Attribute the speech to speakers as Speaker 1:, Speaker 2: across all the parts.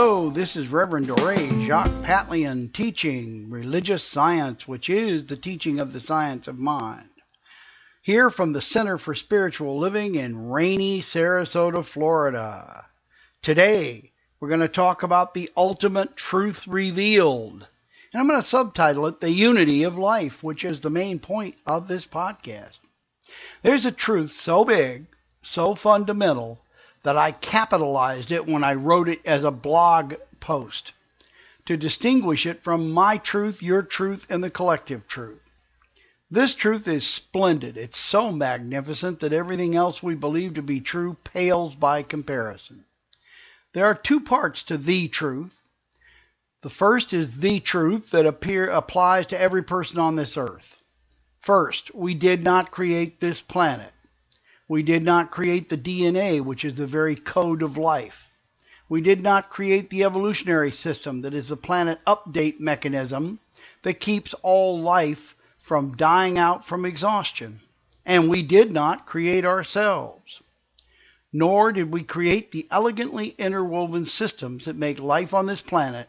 Speaker 1: Hello, this is Reverend Dore, Jacques Patlian, teaching religious science, which is the teaching of the science of mind. Here from the Center for Spiritual Living in rainy Sarasota, Florida. Today, we're going to talk about the ultimate truth revealed. And I'm going to subtitle it The Unity of Life, which is the main point of this podcast. There's a truth so big, so fundamental, that I capitalized it when I wrote it as a blog post to distinguish it from my truth, your truth, and the collective truth. This truth is splendid. It's so magnificent that everything else we believe to be true pales by comparison. There are two parts to the truth. The first is the truth that applies to every person on this earth. First, we did not create this planet. We did not create the DNA, which is the very code of life. We did not create the evolutionary system that is the planet update mechanism that keeps all life from dying out from exhaustion. And we did not create ourselves. Nor did we create the elegantly interwoven systems that make life on this planet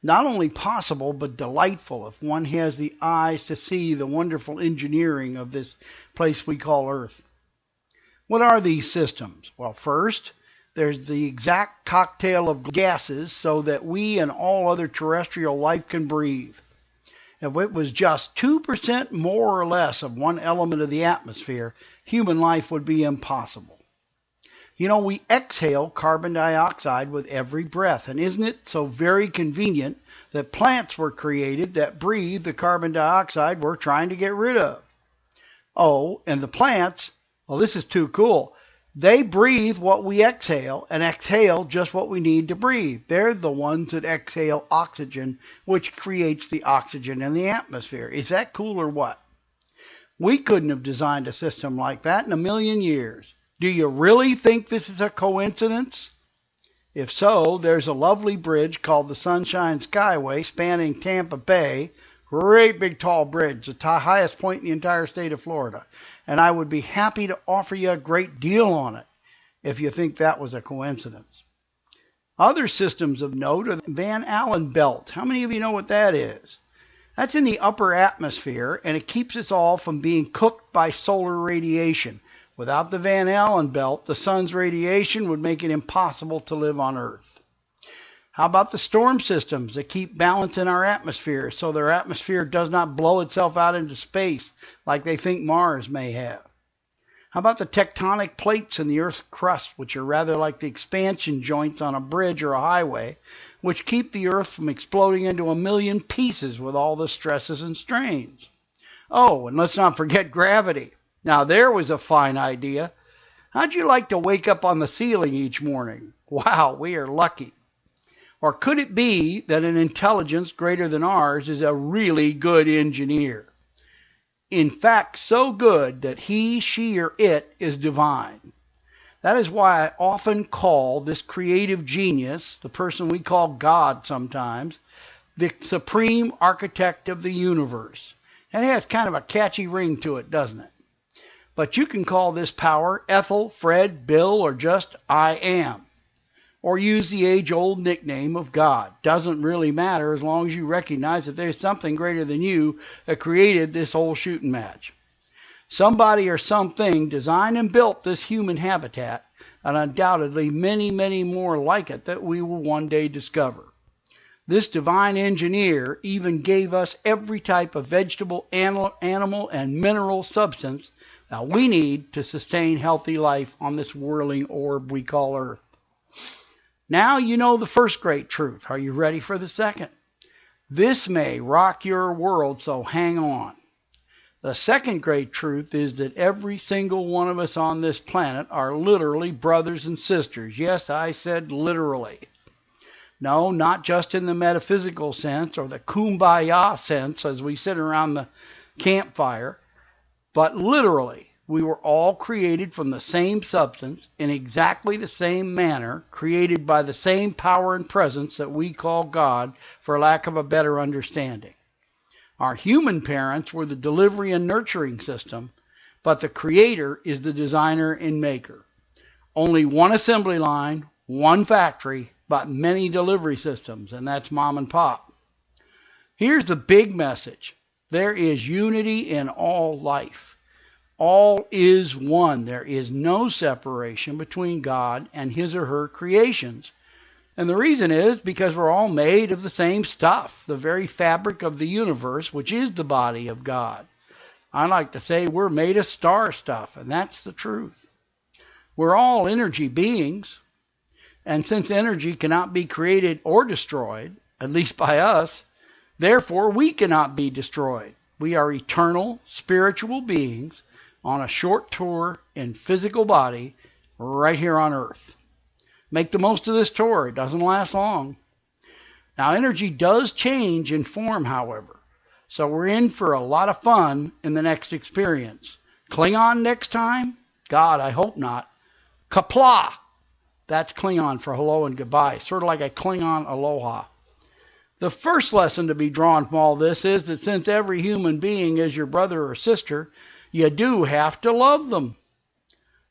Speaker 1: not only possible but delightful if one has the eyes to see the wonderful engineering of this place we call Earth. What are these systems? Well, first, there's the exact cocktail of gases so that we and all other terrestrial life can breathe. If it was just 2% more or less of one element of the atmosphere, human life would be impossible. You know, we exhale carbon dioxide with every breath, and isn't it so very convenient that plants were created that breathe the carbon dioxide we're trying to get rid of? Oh, and the plants, well, this is too cool. They breathe what we exhale and exhale just what we need to breathe. They're the ones that exhale oxygen, which creates the oxygen in the atmosphere. Is that cool or what? We couldn't have designed a system like that in a million years. Do you really think this is a coincidence? If so, there's a lovely bridge called the Sunshine Skyway spanning Tampa Bay. Great big tall bridge, the highest point in the entire state of Florida. And I would be happy to offer you a great deal on it if you think that was a coincidence. Other systems of note are the Van Allen belt. How many of you know what that is? That's in the upper atmosphere, and it keeps us all from being cooked by solar radiation. Without the Van Allen belt, the sun's radiation would make it impossible to live on Earth. How about the storm systems that keep balance in our atmosphere so their atmosphere does not blow itself out into space like they think Mars may have? How about the tectonic plates in the Earth's crust, which are rather like the expansion joints on a bridge or a highway, which keep the Earth from exploding into a million pieces with all the stresses and strains? Oh, and let's not forget gravity. Now there was a fine idea. How'd you like to wake up on the ceiling each morning? Wow, we are lucky. Or could it be that an intelligence greater than ours is a really good engineer? In fact, so good that he, she, or it is divine. That is why I often call this creative genius, the person we call God sometimes, the supreme architect of the universe. And it has kind of a catchy ring to it, doesn't it? But you can call this power Ethel, Fred, Bill, or just I am. Or use the age-old nickname of God. Doesn't really matter as long as you recognize that there's something greater than you that created this whole shooting match. Somebody or something designed and built this human habitat, and undoubtedly many, many more like it that we will one day discover. This divine engineer even gave us every type of vegetable, animal, and mineral substance that we need to sustain healthy life on this whirling orb we call Earth. Now you know the first great truth. Are you ready for the second? This may rock your world, so hang on. The second great truth is that every single one of us on this planet are literally brothers and sisters. Yes, I said literally. No, not just in the metaphysical sense or the kumbaya sense as we sit around the campfire, but literally. We were all created from the same substance in exactly the same manner, created by the same power and presence that we call God, for lack of a better understanding. Our human parents were the delivery and nurturing system, but the Creator is the designer and maker. Only one assembly line, one factory, but many delivery systems, and that's mom and pop. Here's the big message. There is unity in all life. All is one. There is no separation between God and his or her creations. And the reason is because we're all made of the same stuff, the very fabric of the universe, which is the body of God. I like to say we're made of star stuff, and that's the truth. We're all energy beings, and since energy cannot be created or destroyed, at least by us, therefore we cannot be destroyed. We are eternal, spiritual beings on a short tour in physical body right here on Earth. Make the most of this tour. It doesn't last long. Now, energy does change in form, however. So we're in for a lot of fun in the next experience. Klingon next time? God, I hope not. Kapla! That's Klingon for hello and goodbye. Sort of like a Klingon aloha. The first lesson to be drawn from all this is that since every human being is your brother or sister, you do have to love them.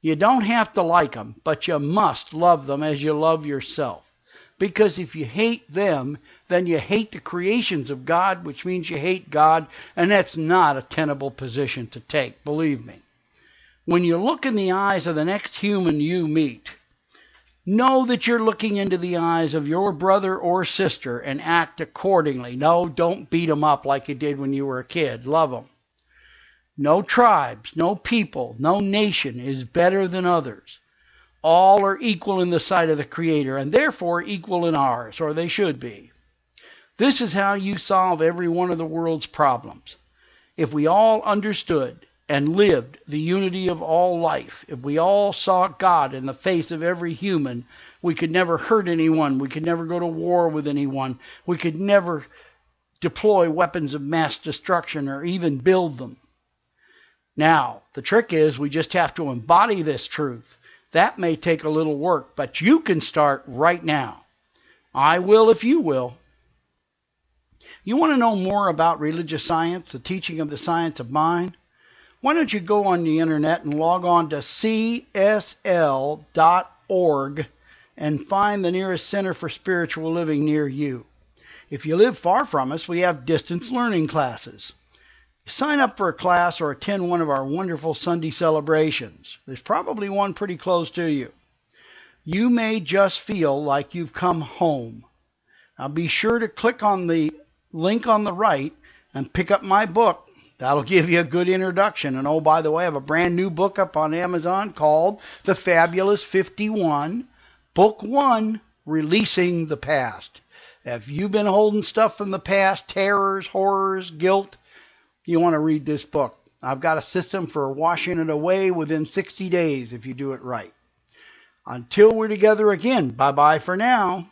Speaker 1: You don't have to like them, but you must love them as you love yourself. Because if you hate them, then you hate the creations of God, which means you hate God, and that's not a tenable position to take, believe me. When you look in the eyes of the next human you meet, know that you're looking into the eyes of your brother or sister and act accordingly. No, don't beat them up like you did when you were a kid. Love them. No tribes, no people, no nation is better than others. All are equal in the sight of the Creator, and therefore equal in ours, or they should be. This is how you solve every one of the world's problems. If we all understood and lived the unity of all life, if we all saw God in the face of every human, we could never hurt anyone, we could never go to war with anyone, we could never deploy weapons of mass destruction or even build them. Now, the trick is we just have to embody this truth. That may take a little work, but you can start right now. I will if you will. You want to know more about religious science, the teaching of the science of mind? Why don't you go on the internet and log on to csl.org and find the nearest Center for Spiritual Living near you. If you live far from us, we have distance learning classes. Sign up for a class or attend one of our wonderful Sunday celebrations. There's probably one pretty close to you. You may just feel like you've come home. Now be sure to click on the link on the right and pick up my book. That'll give you a good introduction. And oh, by the way, I have a brand new book up on Amazon called The Fabulous 51, Book 1, Releasing the Past. If you've been holding stuff from the past, terrors, horrors, guilt, you want to read this book. I've got a system for washing it away within 60 days if you do it right. Until we're together again, bye-bye for now.